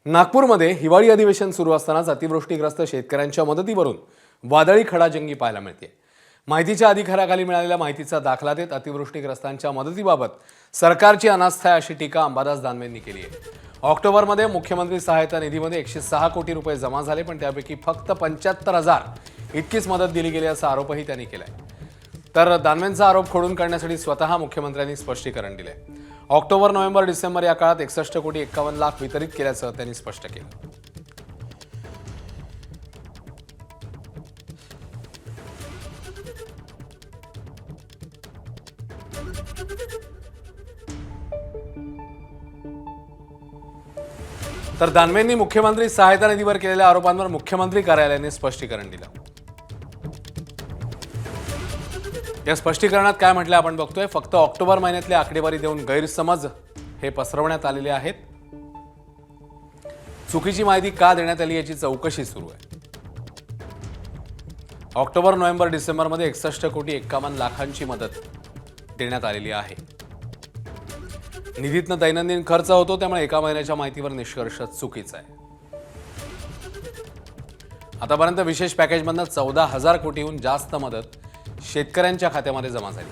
नागपूरमध्ये हिवाळी अधिवेशन सुरू असतानाच अतिवृष्टीग्रस्त शेतकऱ्यांच्या मदतीवरून वादळी खडाजंगी पाहायला मिळते। माहितीच्या अधिकाराखाली मिळालेल्या माहितीचा दाखला देत अतिवृष्टीग्रस्तांच्या मदतीबाबत सरकारची अनास्था आहे अशी टीका अंबादास दानवेंनी केली आहे। ऑक्टोबरमध्ये मुख्यमंत्री सहायता निधीमध्ये 106 कोटी रुपये जमा झाले, पण त्यापैकी फक्त 75,000 इतकीच मदत दिली गेली असा आरोपही त्यांनी केलाय। तर दानवेंचा आरोप खोडून काढण्यासाठी स्वतः मुख्यमंत्र्यांनी स्पष्टीकरण दिले। ऑक्टोबर, नोव्हेंबर, डिसेंबर या काळात 61 कोटी 51 लाख वितरित केल्याचं त्यांनी स्पष्ट केलं। तर दानवेंनी मुख्यमंत्री सहायता निधीवर केलेल्या आरोपांवर मुख्यमंत्री कार्यालयाने स्पष्टीकरण दिलं। या स्पष्टीकरणात काय म्हटलं आपण बघतोय। फक्त ऑक्टोबर महिन्यातली आकडेवारी देऊन गैरसमज हे पसरवण्यात आलेले आहेत। चुकीची माहिती का देण्यात आली याची चौकशी सुरू आहे। ऑक्टोबर, नोव्हेंबर, डिसेंबरमध्ये 61 कोटी 51 लाखांची मदत देण्यात आलेली आहे। निधीतनं दैनंदिन खर्च होतो, त्यामुळे एका महिन्याच्या माहितीवर निष्कर्ष चुकीचा आहे। आतापर्यंत विशेष पॅकेजमधनं 14,000 कोटीहून जास्त मदत शेतकऱ्यांच्या खात्यामध्ये जमा झाली।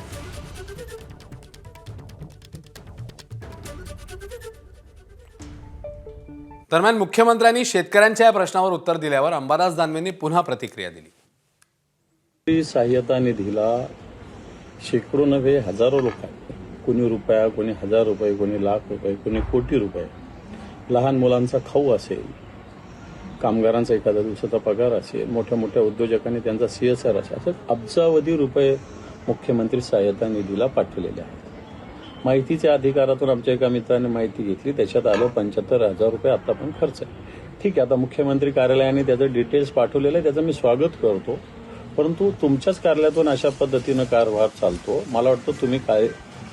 दरम्यान मुख्यमंत्र्यांनी शेतकऱ्यांच्या या प्रश्नावर उत्तर दिल्यावर अंबादास दानवेंनी पुन्हा प्रतिक्रिया दिली। सहायता निधीला शेकडो नव्हे हजारो लोक, कोणी रुपया, कोणी 1000 रुपये, कोणी लाख रुपये, कोणी कोटी रुपये, लहान मुलांचा खाऊ असेल, कामगारांचा एखाद्या दिवसाचा पगार असेल, मोठ्या मोठ्या उद्योजकांनी त्यांचा CSR असेल, असं अब्जावधी रुपये मुख्यमंत्री सहायता निधीला पाठवलेले आहेत। माहितीच्या अधिकारातून आमच्या एका मित्राने माहिती घेतली, त्याच्यात आलं 75,000 रुपये आता पण खर्च आहे। ठीक आहे, आता मुख्यमंत्री कार्यालयाने त्याचं डिटेल्स पाठवलेलं आहे, त्याचं मी स्वागत करतो, परंतु तुमच्याच कार्यालयातून अशा पद्धतीनं कारभार चालतो। मला वाटतं तुम्ही काय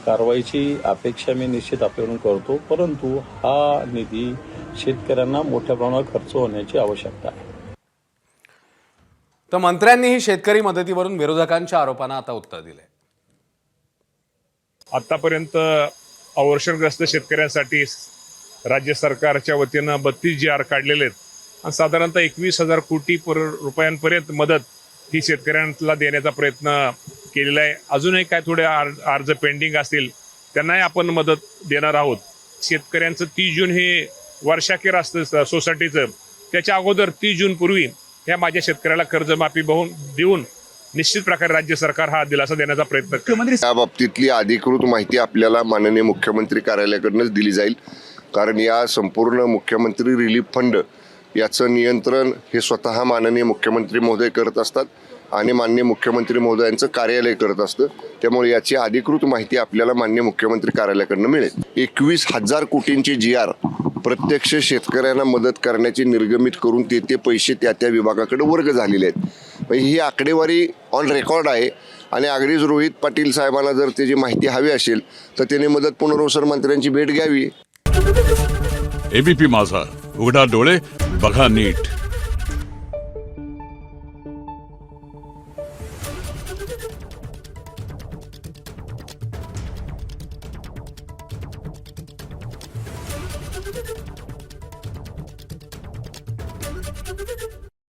कारवाईची अपेक्षा मी निश्चित आपल्याकडून करतो, परंतु हा निधी शेतकऱ्यांना मोठ्या प्रमाणावर खर्च होण्याची आवश्यकता आहे। तर मंत्र्यांनीही शेतकरी मदतीवरून विरोधकांच्या आरोपांना आता उत्तर दिले। आतापर्यंत अवर्षणग्रस्त शेतकऱ्यांसाठी राज्य सरकारच्या वतीनं 32 GR काढलेले आहेत आणि साधारणतः 21,000 कोटी रुपयांपर्यंत मदत ही शेतकऱ्यांना देण्याचा प्रयत्न केलेला आहे। अजूनही काय थोडे अर्ज पेंडिंग असतील, त्यांनाही आपण मदत देणार आहोत। शेतकऱ्यांचं 30 जून हे वर्षाखेर असतं सोसायटीचं, त्याच्या अगोदर 30 जून पूर्वी ह्या माझ्या शेतकऱ्याला कर्जमाफी देऊन निश्चित प्रकारे राज्य सरकार हा दिलासा देण्याचा प्रयत्न करेल। या बाबतीतली अधिकृत माहिती आपल्याला माननीय मुख्यमंत्री कार्यालयाकडूनच दिली जाईल, कारण या संपूर्ण मुख्यमंत्री रिलीफ फंड याचं नियंत्रण हे स्वतः माननीय मुख्यमंत्री महोदय करत असतात आणि माननीय मुख्यमंत्री महोदयांचं कार्यालय करत असतं। त्यामुळे याची अधिकृत माहिती आपल्याला माननीय मुख्यमंत्री कार्यालयाकडनं मिळेल। 21,000 कोटींची GR प्रत्यक्ष शेतकऱ्यांना मदत करण्याची निर्गमित करून ते पैसे त्या विभागाकडे वर्ग झालेले आहेत। ही आकडेवारी ऑन रेकॉर्ड आहे आणि अगदीच रोहित पाटील साहेबांना जर त्याची माहिती हवी असेल तर त्यांनी मदत पुनर्वसन मंत्र्यांची भेट घ्यावी। ABP माझा, उघडा डोळे बघा नीट।